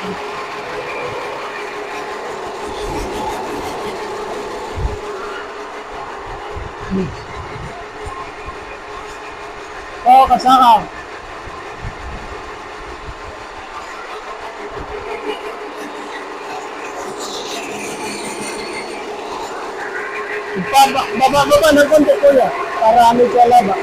Oo, kasaka. Baba ng konti kuya. Para may kalaba.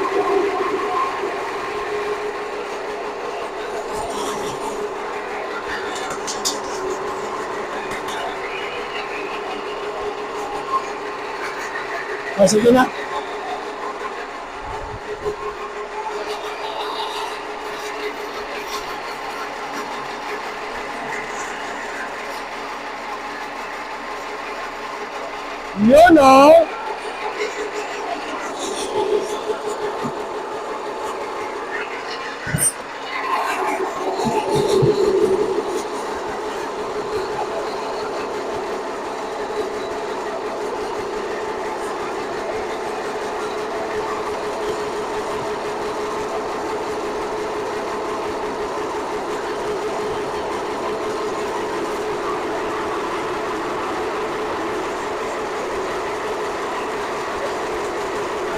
O, sige na. Yun o.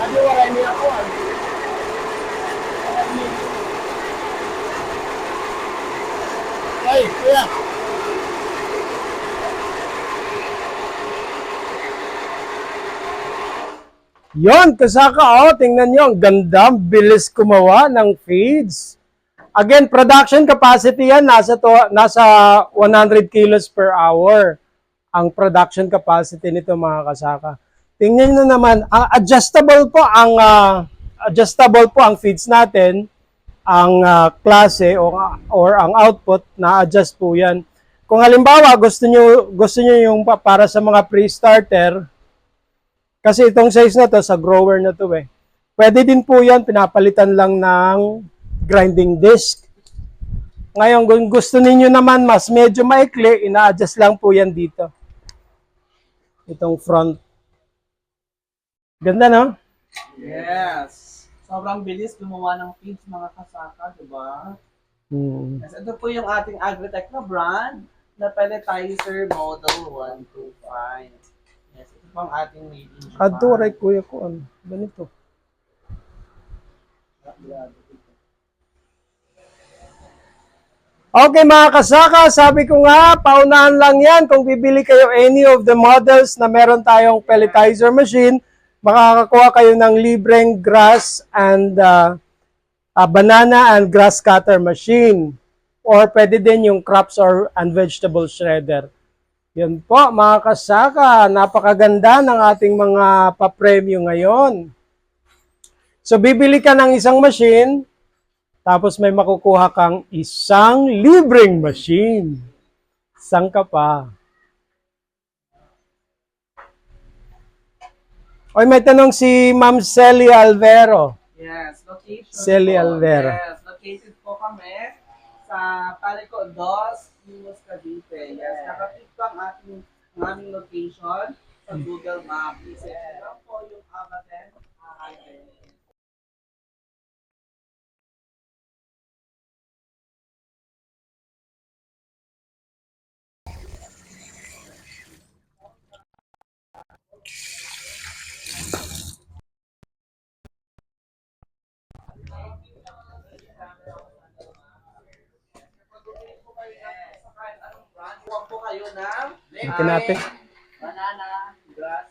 Ano wala niya ako. Ay, kuya. Yon, kasaka, oh, tingnan nyo, ang ganda, bilis kumawa ng feeds. Again, production capacity yan, nasa 100 kilos per hour. Ang production capacity nito mga kasaka. Tingnan nyo naman, adjustable po ang feeds natin, ang klase or ang output na adjust po yan. Kung halimbawa gusto niyo yung para sa mga pre-starter, kasi itong size na to, sa grower na to pwede din po yan, pinapalitan lang ng grinding disc. Ngayon, kung gusto niyo naman mas medyo maikli, ina-adjust lang po yan dito. Itong front. Ganda, no? Yes. Sobrang bilis gumawa ng feeds mga kasaka, di ba? Yes, ito po yung ating Agritech na brand na Pelletizer Model 125. Yes, ito po ang ating made in Japan. Adoray, kuya ko. Ano? Ganito. Okay mga kasaka, sabi ko nga, paunahan lang yan. Kung bibili kayo any of the models na meron tayong pelletizer machine, makakakuha kayo ng libreng grass and banana and grass cutter machine. Or pwede din yung crops and vegetable shredder. Yan po mga kasaka, napakaganda ng ating mga pa-premyo ngayon. So bibili ka ng isang machine, tapos may makukuha kang isang libreng machine. Saan ka pa? Oy, may tanong si Ma'am Celi Alvero. Yes, location Celi po. Alvero. Yes, located po kami sa Palico Dos, Pinos, Cavite. Yes, nakapit po ang aming location sa Google Map. Please, lang po yung Avaten Highway. Huwag po kayo ng Ito natin. banana grass